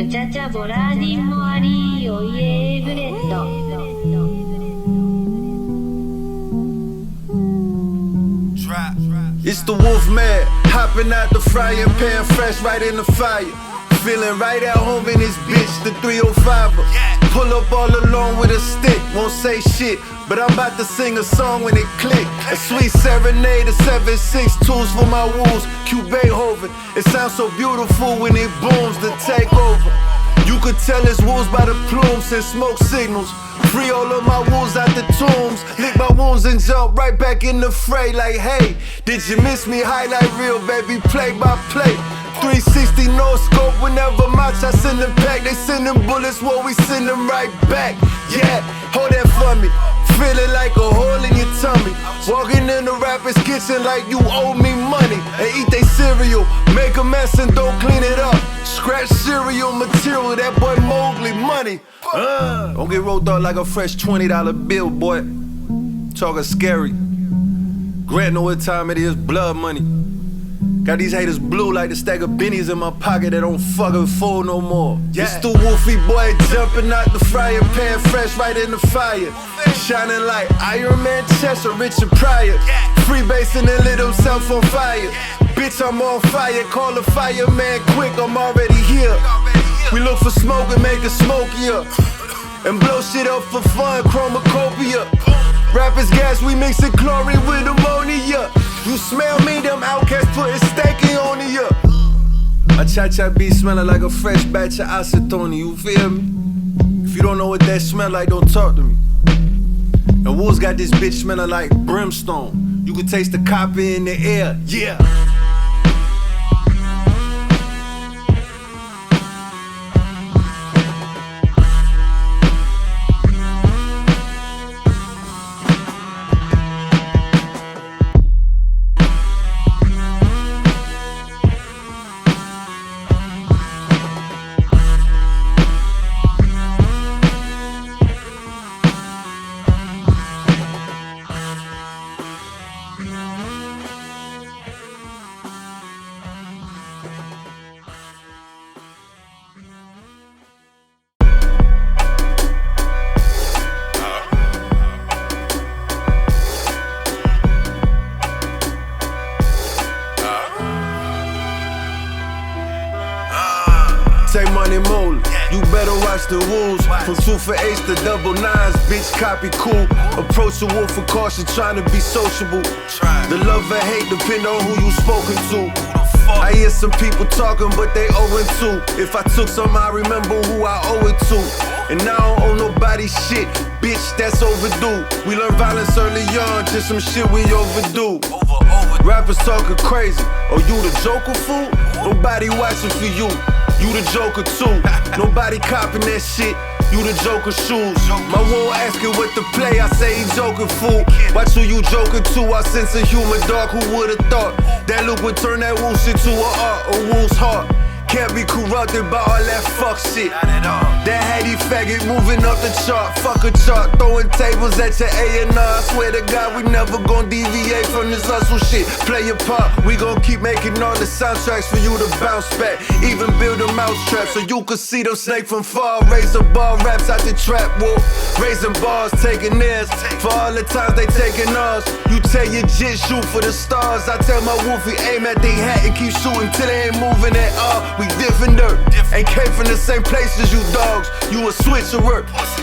チャチャボラーディンもありおいえブレッド It's the Wolfman, hopping out the frying pan, fresh right in the fire. Feeling right at home in this bitch, the 305er. Pull up all alone with a stick, won't say shit, but I'm about to sing a song when it click. A sweet serenade, a 7/6 for my wolves, cute Beethoven. It sounds so beautiful when it booms, the takeover. You could tell it's wolves by the plumes and smoke signals. Free all of my wolves out the tombs, lick my wounds and jump right back in the fray. Like, hey, did you miss me? Highlight reel, baby, play by play. 360 no scope whenever Machacha send them back. They send them bullets, well we send them right back. Yeah, hold that for me. Feeling like a hole in your tummy. Walking in the rapper's kitchen like you owe me money. And eat they cereal, make a mess and don't clean it up. Scratch cereal material, that boy Mogly money. Don't get rolled up like a fresh $20 bill, boy. Talking scary. Grant know what time it is, blood money. Got these haters blue like the stack of bennies in my pocket that don't fucking fool no more. Yeah. It's the Wolfy boy jumping out the frying pan, fresh right in the fire. Shining like Iron Man chest or Richard Pryor. Freebasing and lit himself on fire. Bitch, I'm on fire, call the fireman quick, I'm already here. We look for smoke and make it smokier. And blow shit up for fun, chromacopia. Rappers gas, we mixing chlorine with ammonia. You smell me, them outcasts putting steaking on ya. My cha-cha be smelling like a fresh batch of acetone, you feel me? If you don't know what that smell like, don't talk to me. And Wolves got this bitch smelling like brimstone. You can taste the copper in the air, yeah. Say money Mogly, you better watch the wolves. From 2 for 8 to double nines, bitch copy cool. Approach the wolf with caution, trying to be sociable. The love or hate depend on who you spoken to. I hear some people talking, but they owing too. If I took some, I remember who I owe it to. And now I don't owe nobody shit, bitch, that's overdue. We learn violence early on, just some shit we overdue. Rappers talking crazy, oh you the joker fool? Nobody watching for you. You the joker too, nobody copping that shit. You the joker shoes. My wool asking what to play, I say he joking fool. Watch who you joking to, I sense a human dog. Who would've thought that look would turn that wolf into a art, a wolf's heart. Can't be corrupted by all that fuck shit. That hatey faggot moving up the chart. Fuck a chart, throwing tables at your A&R. I swear to God, we never gon' deviate from this hustle shit. Play your part, we gon' keep making all the soundtracks for you to bounce back. Even build a mousetrap so you can see them snake from far. Raise a bar, raps out the trap wolf. Raising bars, taking theirs. For all the times they taking ours. You tell your jit, shoot for the stars. I tell my Wolfy, aim at they hat and keep shooting till they ain't moving at all. We different dirt, ain't came from the same place as you dogs. You a switcher,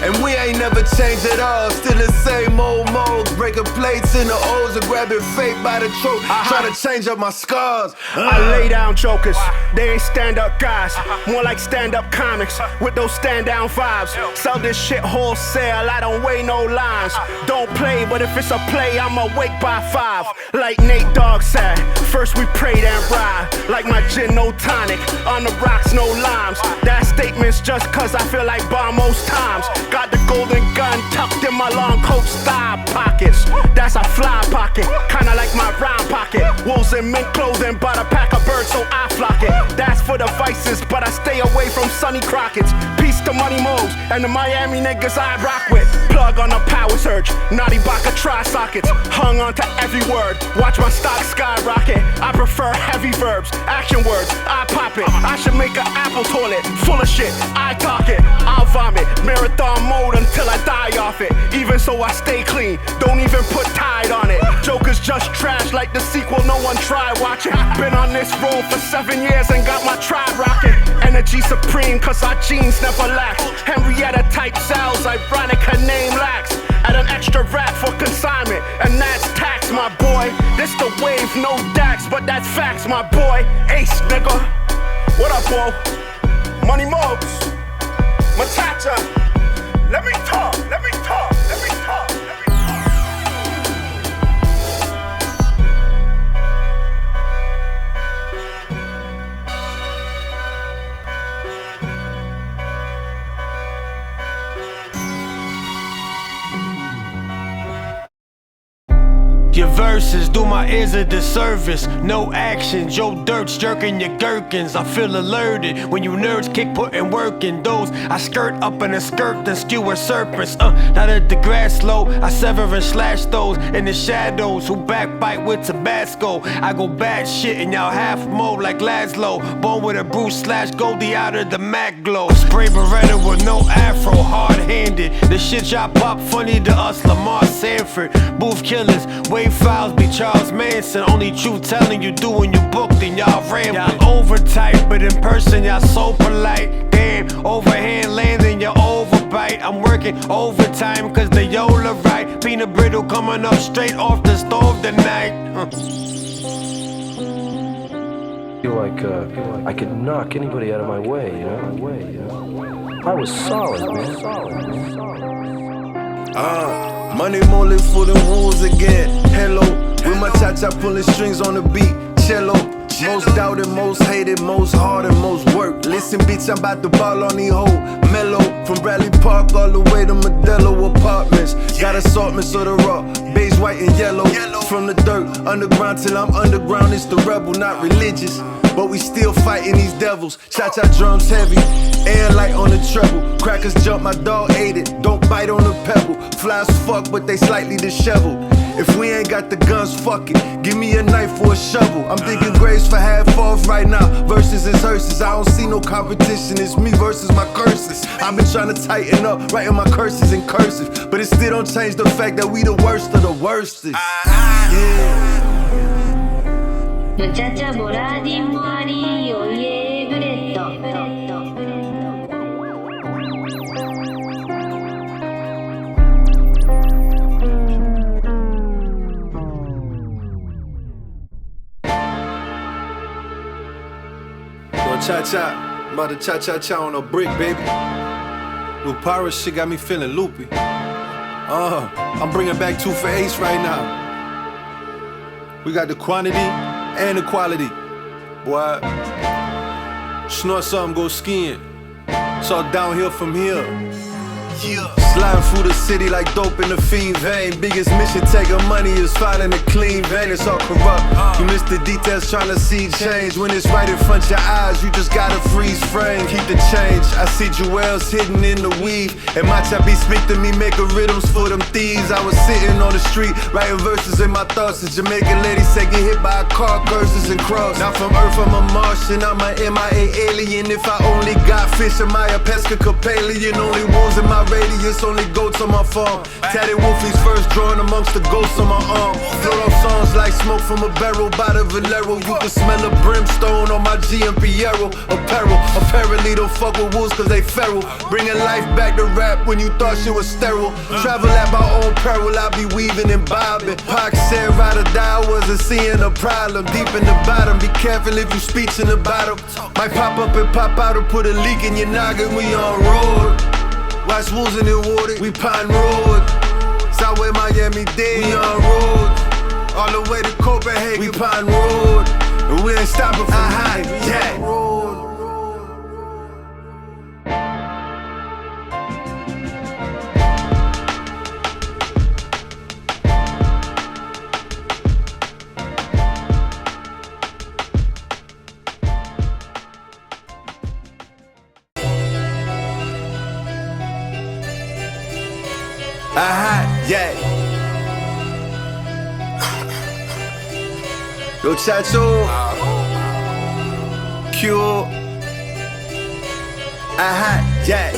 and we ain't never changed at all. Still the same old modes, breaking plates in the O's and grabbing fate by the throat. Trying to change up my scars. I lay down jokers, they ain't stand-up guys. More like stand-up comics with those stand-down vibes. Sell this shit wholesale, I don't weigh no lines. Don't play, but if it's a play, I'm awake by 5. Like Nate Dogg said, first we pray then ride. Like my gin, no tonic. On the rocks, no limes. That statement's just cause I feel like bomb most times. Got the golden gun tucked in my long coat style pockets. That's a fly pocket, kinda like my rhyme pocket. Wolves in mint clothing, but a pack of birds, so I flock it. That's for the vices, but I stay away from Sonny Crockett's. Peace to Money Mo's and the Miami niggas I rock with. Plug on the power surge, naughty baka tri-sockets. Hung on to every word, watch my stock skyrocket. I prefer heavy verbs, action words, I pop it. I should make an apple toilet full of shit. I talk it, I'll vomit. Marathon mode until I die off it. Even so, I stay clean. Don't even put Tide on it. Joker's just trash like the sequel. No one tried watching. Been on this road for 7 years and got my tribe rocking. Energy supreme, cause our genes never lack. Henrietta type cells, ironic her name lacks. Add an extra rap for consignment, and that's tax, my boy. This the wave, no dax, but that's facts, my boy. Ace, nigga. What up, bro? Money Mugs. Machacha. Let me talk, let me talk, let me talk, let me talk. Your verses do my ears a disservice. No action, Joe Dirt's jerking your gherkins. I feel alerted when you nerds kick putting work in. Those I skirt up in a skirt and skewer serpents. Now that the grass low, I sever and slash those in the shadows who backbite with Tabasco. I go bad shit and y'all half mo like Laszlo. Born with a Bruce slash Goldie out of the Mac glow. Spray Beretta with no afro, hard-handed. The shit y'all pop funny to us, Lamar Sanford. Booth killers, wave files be Charles Manson. Only truth telling you doing your book, then y'all rambling. Y'all over tight, but in person y'all so polite. Damn, overhand landing, you overbite. I'm working overtime cause the Yola right. Peanut brittle coming up straight off the stove tonight. Feel like I could knock anybody out of my way, you know? I was solid, man. Money Mogly for the wolves again. Hello, with my cha-cha pulling strings on the beat. Cello, most doubted, most hated, most hard and most work. Listen, bitch, I'm about to ball on these hoes. Mellow, from Bradley Park all the way to Modelo Apartments. Got assortments of the raw, beige, white, and yellow. From the dirt, underground till I'm underground. It's the rebel, not religious. But we still fighting these devils. Cha-cha drums heavy, air light on the treble. Crackers jump, my dog ate it. Don't bite on the pebble. Flies fuck, but they slightly disheveled. If we ain't got the guns, fuck it. Give me a knife or a shovel. I'm thinking grades for half off right now. Verses is hearses. I don't see no competition. It's me versus my curses. I've been trying to tighten up, writing my curses in cursive. But it still don't change the fact that we the worst of the worstest. Yeah. MuchachaボラディもありおいえブレッドCha-cha, I'm about to cha-cha-cha on a brick, baby. New pirate shit got me feeling loopy. I'm bringing back 2 for Ace right now. We got the quantity and the quality. Boy, snort something, go skiing. It's all downhill from here. Sliding through the city like dope in the fiend vein. Biggest mission taking money is filing a clean vein. It's all corrupt. You miss the details trying to see change. When it's right in front of your eyes, you just gotta freeze frame. Keep the change. I see jewels hidden in the weave. And Macha be speak to me, making rhythms for them thieves. I was sitting on the street, writing verses in my thoughts. A Jamaican lady said get hit by a car, curses and cross. Not from Earth, I'm a Martian. I'm a MIA alien. If I only got fish, am I a Pescacapalian? Only wolves in my radius, only goats on my farm. Tatted Wolfy's first drawing amongst the ghosts on my arm. Float off songs like smoke from a barrel by the Valero. You can smell a brimstone on my GMP arrow. Apparel, apparently don't fuck with wolves cause they feral. Bringing life back to rap when you thought shit was sterile. Travel at my own peril, I be weaving and bobbing. Pac said ride or die, I wasn't seeing a problem. Deep in the bottom, be careful if you speech in the bottom. Might pop up and pop out or put a leak in your noggin. We on road. Watch wolves in the water, we Pine Road. Southway Miami-Dade, we on road. All the way to Copenhagen, we Pine Road. And we ain't stopping for yeah. Yeah. Yo, Chacho. Q. Yeah.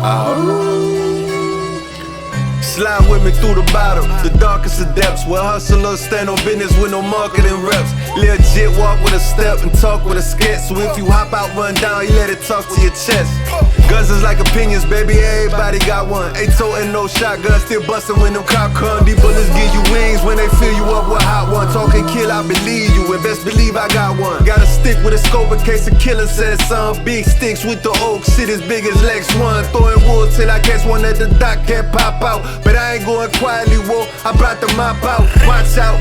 Oh. Slide with me through the bottom, the darkest of depths, where hustlers stand on business with no marketing reps. Legit walk with a step and talk with a sketch. So if you hop out, run down, you let it talk to your chest. Guns is like opinions, baby, everybody got one. Ain't toting no shotgun, still bustin' when them cop come. These bullets give you wings when they fill you up with hot one. Talking kill, I believe you, and best believe I got one. Got a stick with a scope in case a killer says some. Big sticks with the oak, shit as big as Lex 1. Throwing wood till I catch one that the doc can't pop out. But I ain't going quietly, whoa, I brought the mop out. Watch out,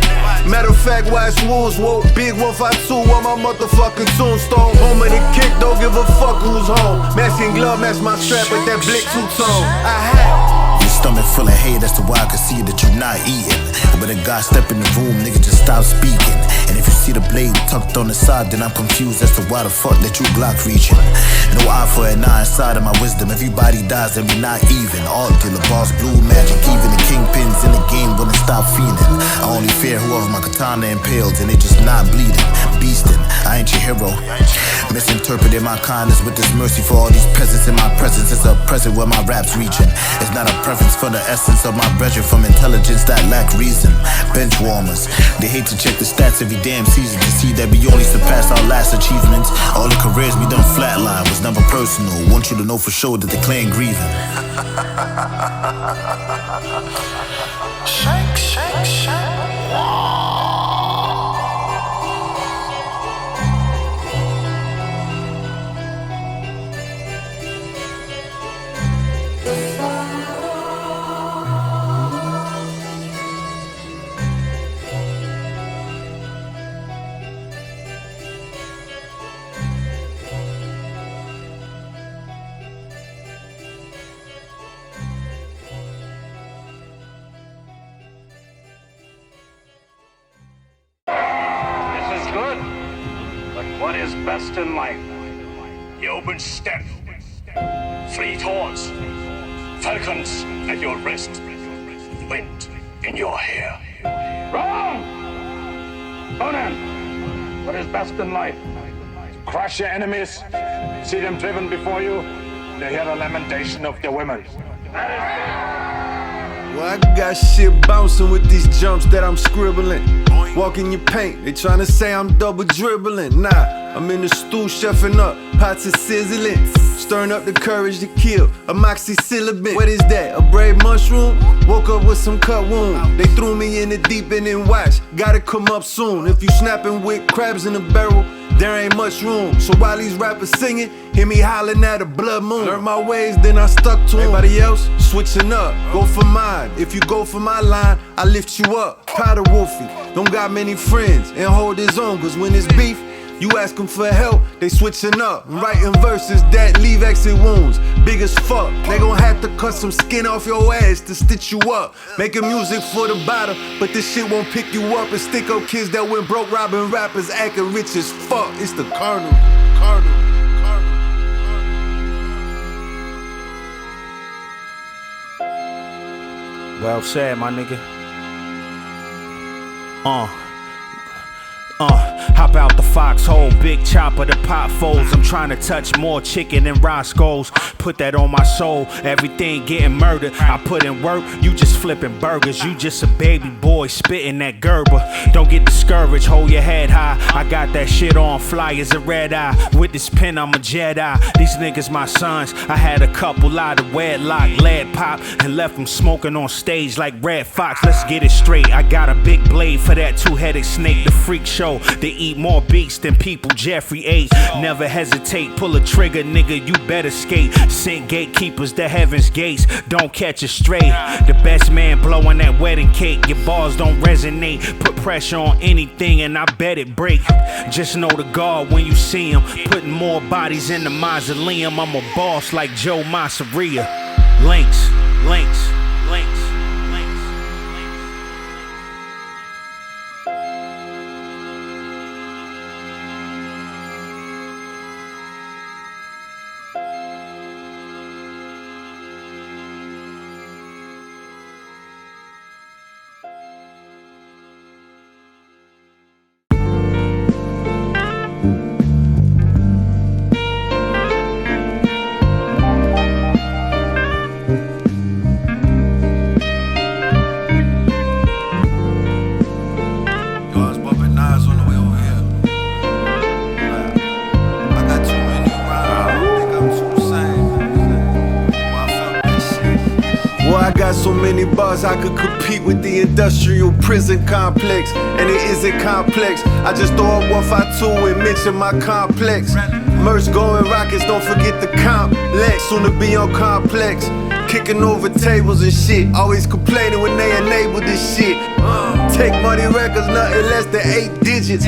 matter of fact, watch wolves, whoa. Big Wolf, I too on my motherfucking tombstone. Home of the kick, don't give a fuck who's home. Masking glove, match my strap with that blick two-tone. I had your stomach full of hate, that's the why I can see that you're not eating. But a guy step in the room, nigga, just stop speaking. And if you see the blade tucked on the side, then I'm confused as to why the fuck that you Glock reaching. No eye for an eye inside of my wisdom. Everybody dies and we not even. All dealer, boss, blue magic. Even the kingpins in the game wouldn't stop fiending. I only fear whoever my katana impaled, and it just not bleeding. Beastin', I ain't your hero. Misinterpreted my kindness with this mercy for all these peasants in my presence. It's a present where my rap's reaching. It's not a preference for the essence of my brethren from intelligence that lack reason. Bench warmers, they hate to check the stats every damn season to see that we only surpassed our last achievements. All the careers we done flatline was never personal. Want you to know for sure that the clan grieving. Shake, shake, shake. Wow. What is best in life? The open steppe, fleet horse, falcons at your wrist, wind in your hair. Wrong! Conan, what is best in life? Crush your enemies, see them driven before you, to hear the lamentation of their women. Well, I got shit bouncing with these jumps that I'm scribbling. Walk in your paint, they tryna say I'm double dribbling. Nah, I'm in the stew chefing up, pots are sizzling. Stirring up the courage to kill, amoxicillin. What is that, a brave mushroom? Woke up with some cut wound. They threw me in the deep end and watch, gotta come up soon. If you snapping with crabs in a barrel, there ain't much room. So while these rappers singing, hear me hollering at a blood moon. Learned my ways, then I stuck to 'em. Everybody else, switching up, go for mine. If you go for my line, I lift you up. Proud of Wolfy, don't got many friends, and hold his own. Cause when it's beef, you ask 'em for help, they switching up. Writing verses that leave exit wounds, big as fuck. They gon' have to cut some skin off your ass to stitch you up. Making music for the bottom, but this shit won't pick you up. And stick up kids that went broke robbing rappers, acting rich as fuck. It's the Carnival. Well said, my nigga. Hop out the foxhole, big chopper, the potholes. I'm trying to touch more chicken than Roscoe's. Put that on my soul, everything getting murdered. I put in work, you just flipping burgers. You just a baby boy spitting that Gerber. Don't get discouraged, hold your head high. I got that shit on fly as a red eye. With this pen, I'm a Jedi. These niggas my sons, I had a couple out of wedlock, lead pop, and left them smoking on stage like Red Fox. Let's get it straight, I got a big blade for that two-headed snake. The freak show, they eat more beats than people Jeffrey ate. Never hesitate, pull a trigger, nigga, you better skate. Sent gatekeepers to heaven's gates, don't catch a stray. The best man blowing that wedding cake, your bars don't resonate. Put pressure on anything and I bet it break. Just know the God when you see him, putting more bodies in the mausoleum. I'm a boss like Joe Masseria. Links, links, links. many bars I could compete with the industrial prison complex, and it isn't complex. I just throw up 152 and mention my complex. Merch going rockets, don't forget the complex. Soon to be on complex, kicking over tables and shit. Always complaining when they enable this shit. Take money records, nothing less than 8 digits.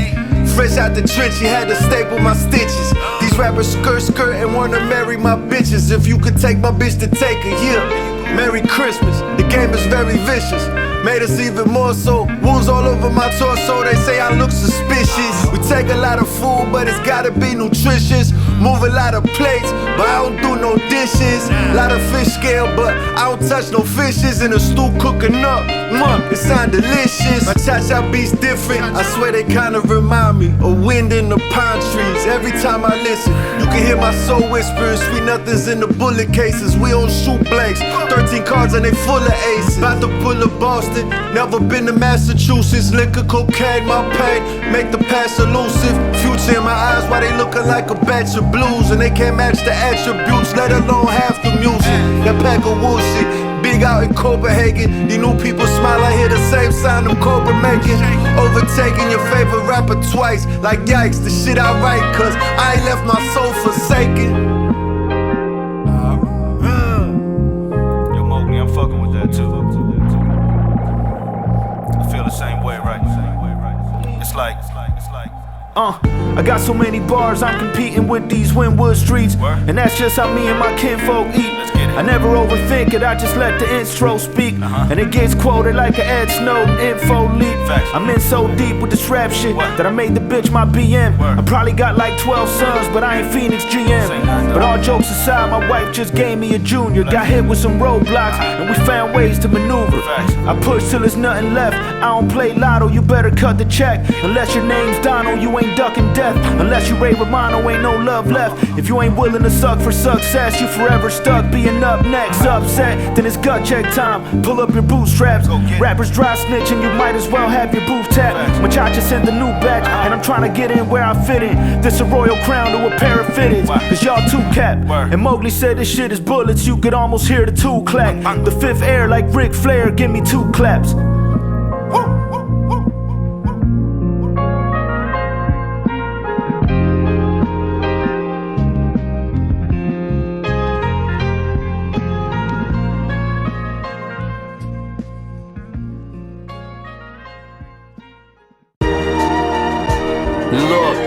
Fresh out the trench, he had to staple my stitches. These rappers skirt and wanna marry my bitches. If you could take my bitch to take her, yeah. Merry Christmas, the game is very vicious. Made us even more so. Wounds all over my torso, they say I look suspicious. We take a lot of food, but it's gotta be nutritious. Move a lot of plates, but I don't do no dishes. Lot of fish scale, but I don't touch no fishes. In the stew cooking up, it sound delicious. My cha-cha beats different, I swear they kinda remind me of wind in the pine trees. Every time I listen, you can hear my soul whispering. Sweet nothings in the bullet cases, we don't shoot blanks. 13 cards and they full of aces. About to pull a Boston, never been to Massachusetts. Liquor, cocaine, my pain, make the past elusive. Future in my eyes, why they looking like a batch of blues. And they can't match the attributes, let alone half the music. That pack of woolsey, big out in Copenhagen. These new people smile, I hear the same sound them Cobra making. Overtaking your favorite rapper twice, like yikes, the shit I write, cause I ain't left my soul forsaken. Yo, Mogly, I'm fucking with that too. I feel the same way, right? It's like I got so many bars, I'm competing with these Wynwood streets. And that's just how me and my kinfolk eat. I never overthink it, I just let the intro speak. And it gets quoted like an Ed Snowden info leak. I'm in so deep with this rap shit that I made the bitch my BM. I probably got like 12 sons, but I ain't Phoenix GM. But all jokes aside, my wife just gave me a junior. Got hit with some roadblocks, and we found ways to maneuver. I push till there's nothing left, I don't play lotto, you better cut the check. Unless your name's Donald, you ain't ducking death. Unless you Ray Romano, ain't no love left. If you ain't willing to suck for success, you forever stuck being up next. Upset, then it's gut check time. Pull up your bootstraps. Rappers dry snitching, you might as well have your booth tap. Machacha sent the new batch, and I'm trying to get in where I fit in. This a royal crown to a pair of fitteds, cause y'all too cap. And Mogly said this shit is bullets, you could almost hear the tool clack. The fifth air like Ric Flair, give me 2 claps. Look,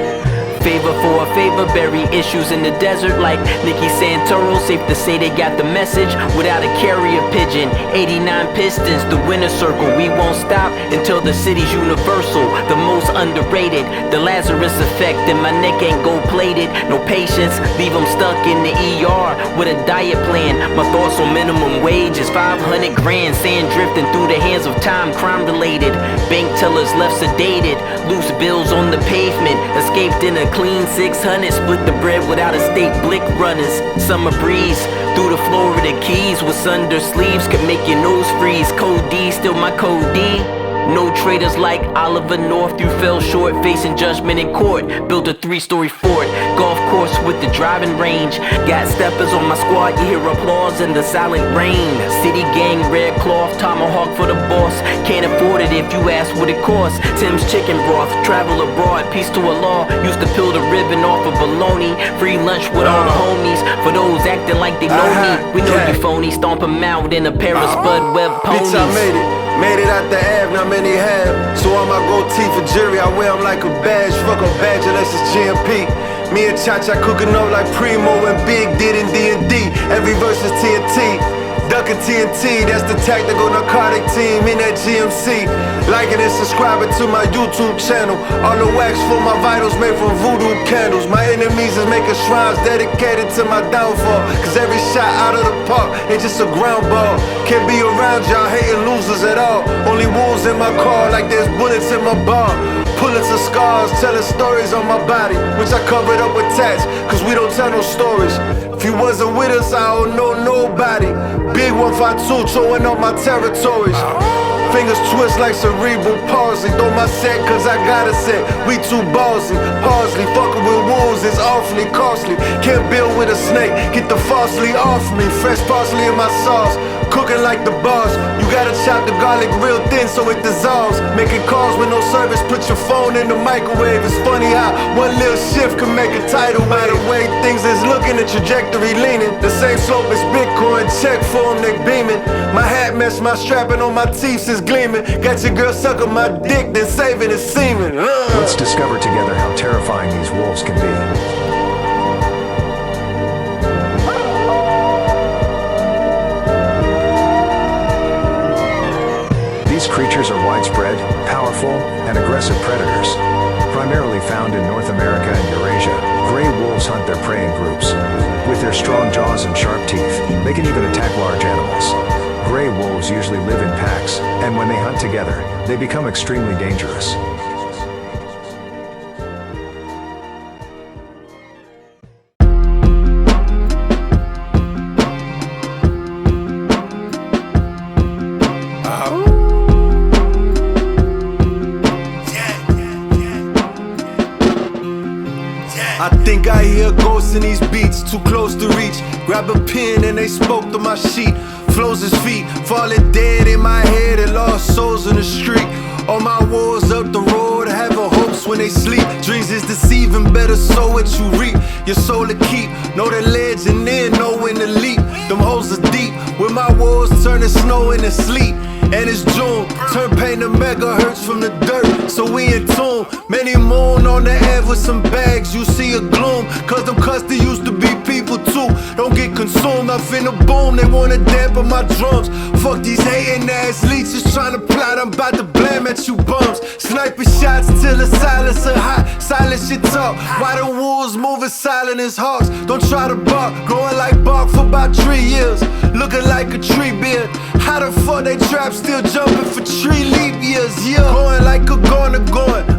favor for a favor, bury issues in the desert like Nicky Santoro. Safe to say they got the message without a carrier pigeon. 89 Pistons, the winner circle. We won't stop until the city's universal. The most underrated, the Lazarus effect, and my neck ain't gold plated. No patience, leave them stuck in the ER with a diet plan. My thoughts on minimum wage is 500 grand. Sand drifting through the hands of time, crime related. Bank tellers left sedated, loose bills on the pavement. Escaped in a clean 600, split the bread without a state blick runners. Summer breeze through the Florida Keys with under sleeves could make your nose freeze. Code D, still my code D. No traitors like Oliver North, you fell short, facing judgment in court. Built a 3-story fort, golf course with the driving range. Got steppers on my squad, you hear applause in the silent rain. City gang, red cloth, tomahawk for the boss. Can't afford it if you ask what it costs. Tim's chicken broth, travel abroad, peace to Allah. Used to peel the ribbon off of bologna. Free lunch with all the homies, for those acting like they know me. We know you phony, stomp them out in a pair of Spud Web ponies. Bitch, I made it out the Ave, not many have. So on my goatee for jury, I wear them like a badge. Fuck a badge unless it's GMP. Me and Cha-Cha cooking up like Primo and Big did in D&D. Every verse is TNT. Ducking TNT, that's the tactical narcotic team in that GMC. Liking and subscribing to my YouTube channel. All the wax for my vitals made from voodoo candles. My enemies is making shrines dedicated to my downfall. Cause every shot out of the park ain't just a ground ball. Can't be around y'all hating losers at all. Only wolves in my car like there's bullets in my bar. Pulitzer scars, telling stories on my body, which I covered up with tats, cause we don't tell no stories. If you wasn't with us, I don't know nobody. Big 152 throwing up my territories. Fingers twist like cerebral palsy. Throw my set cause I got a set. We too ballsy. Parsley, fucking with wolves is awfully costly. Can't build with a snake, get the falsely off me. Fresh parsley in my sauce. cooking like the boss. You gotta chop the garlic real thin so it dissolves. Making calls with no service, put your phone in the microwave. It's funny how one little shift can make a tidal wave. The way things is looking, the trajectory leaning. The same slope as Bitcoin, check for them, they beaming. My hat match my strapping on my teeth is gleaming. Got your girl sucking my dick, then saving his semen. Let's discover together how terrifying these wolves can be. These creatures are widespread, powerful, and aggressive predators. Primarily found in North America and Eurasia, gray wolves hunt their prey in groups. With their strong jaws and sharp teeth, they can even attack large animals. Gray wolves usually live in packs, and when they hunt together, they become extremely dangerous. I think I hear ghosts in these beats, too close to reach. Grab a pen and they spoke to my sheet. Flows his feet, falling dead in my head and lost souls in the street. All my walls up the road, having hopes when they sleep. Dreams is deceiving, better sow what you reap. Your soul to keep, know the ledge and then know when to leap. Them holes are deep, with my walls turning snow into sleet. And it's June, turn pain to megahertz from the dirt, so we in tune. Many moon on the air with some bags, you see a gloom. Cause them custom used to be people too. Don't get consumed, I'm finna boom, they wanna dampen my drums. Fuck these hating ass leeches trying to plot, I'm about to blam at you bums. Sniper shots till the silencer hot, silence your talk. Why the wolves moving silent as hawks? Don't try to bark, growing like bark for about 3 years. Looking like a tree beard, how the fuck they trap still jumping for 3 leap years, yeah. Going like a going.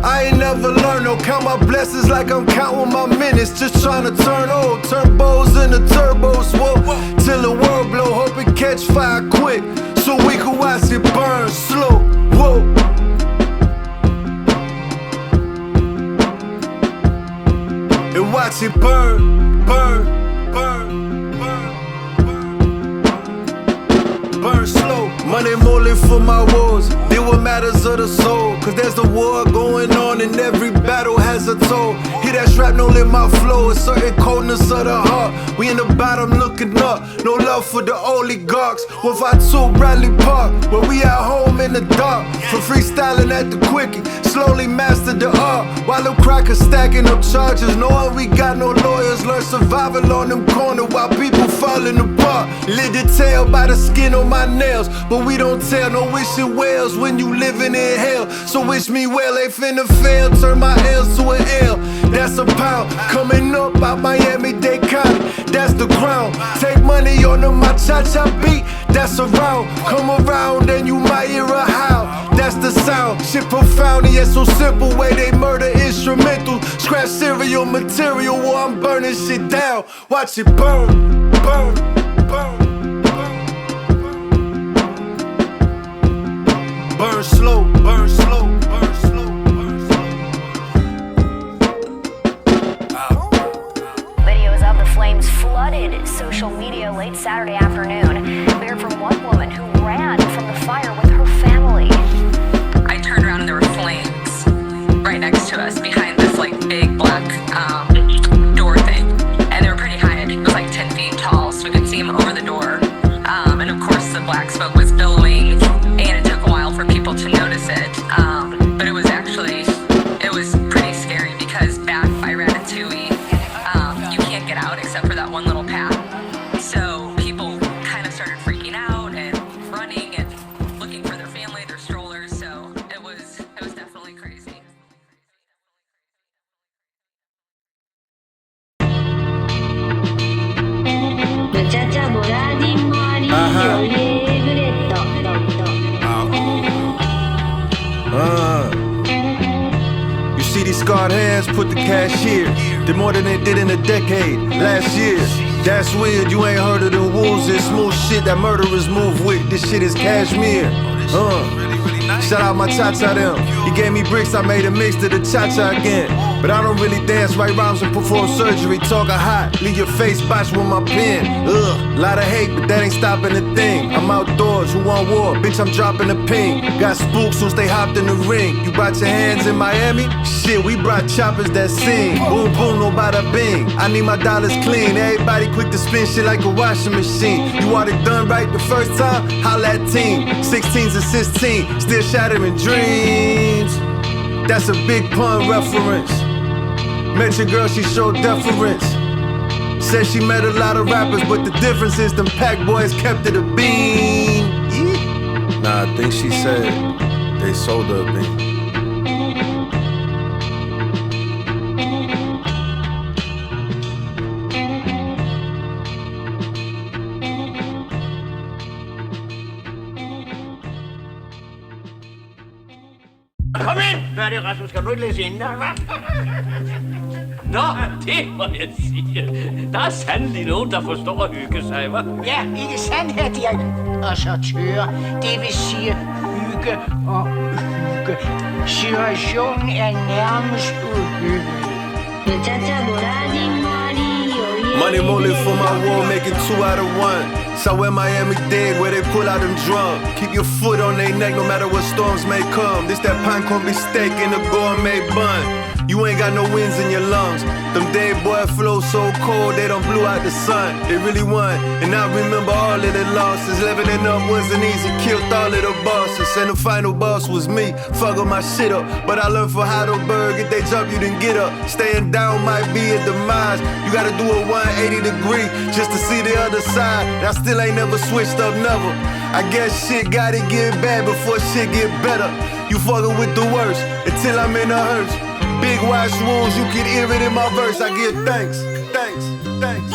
I ain't never learned, no count my blessings like I'm counting my minutes. Just trying to turn old, turn bows into turbos, whoa. Till the world blow, hope it catch fire quick, so we can watch it burn slow, whoa. And watch it burn, burn, burn, burn, burn, burn slow. Money mulling for my wars, deal with matters of the soul. Cause there's a war going on and every battle has a toll. Hear that shrapnel in my flow, a certain coldness of the heart. We in the bottom looking up, no love for the oligarchs. With our 2 Bradley Park, where we at home in the dark. For freestyling at the quickie, slowly mastered the art. While them crackers stacking up charges, knowing we got no lawyers. Learn survival on them corner while people falling apart. Live the tale by the skin on my nails, but we don't tell no wishing wells when you living in hell. So wish me well, they finna fail, turn my L's to an L. That's a pound, coming up out Miami-Dade County, that's the ground. Take money on the Machacha beat, that's a round. Come around and you might hear a howl, that's the sound. Shit profound, yet so simple, way they murder instrumental. Scratch serial material while I'm burning shit down. Watch it burn, burn, burn. Burn slow, burn slow, burn slow, burn slow. Videos of the flames flooded social media late Saturday afternoon. We heard from one woman who ran from the fire with her family. I turned around and there were flames right next to us behind this like big black door thing. And they were pretty high, it was like 10 feet tall, so we could see them over the door. And of course the black smoke was billowing, and it took a while for people to notice it. But it was pretty scary because back by Ratatouille, you can't get out except for that one little path. So people kind of started freaking out and running and looking for their family, their strollers. So it was definitely crazy. Machacha Moradi Mari You see these scarred hands, put the cash here. Did more than they did in a decade, last year. That's weird, you ain't heard of the wolves and smooth shit that murderers move with. This shit is Cashmir. Shout out Machacha them. He gave me bricks, I made a mix to the cha-cha again. But I don't really dance, write rhymes and perform surgery. Talking hot, leave your face botched with my pen. Lot of hate, but that ain't stopping a thing. I'm outdoors, who want war? Bitch, I'm dropping a ping. Got spooked since they hopped in the ring. You brought your hands in Miami? Shit, we brought choppers that sing. Boom, boom, no bada bing. I need my dollars clean. Everybody quick to spin shit like a washing machine. You want it done right the first time? Holla at team. 16s and 16, still shattering dreams. That's a big pun reference. Met your girl, she showed deference. Said she met a lot of rappers, but the difference is them pack boys kept it a bean. Yeah. Nah, I think she said they sold her a bean. Kom ind! Hvad er det, Rasmus? Skal du ikke læse inden der, hva'? Nå, det må jeg sige. Der er sandelig nogen, der forstår at hygge sig, hva'? Ja, ikke sandt, her Dirk? Og så tør. Det vil sige hygge og hygge. Situationen er nærmest uhyggelig. Money Mogly for my war, making 2 out of 1. So where Miami dead, where they pull out them drums. Keep your foot on their neck no matter what storms may come. This that pine corned beef steak in a gourmet bun. You ain't got no winds in your lungs. Them dead boy flow so cold, they done blew out the sun. They really won, and I remember all of the losses. Leveling up wasn't easy, killed all of the bosses. And the final boss was me, fucking my shit up. But I learned for Heidelberg, if they jump you then get up. Staying down might be a demise. You gotta do a 180 degree just to see the other side. And I still ain't never switched up, never. I guess shit gotta get bad before shit get better. You fucking with the worst, until I'm in a hearse. Big wide wounds, you can hear it in my verse. I give thanks, thanks, thanks.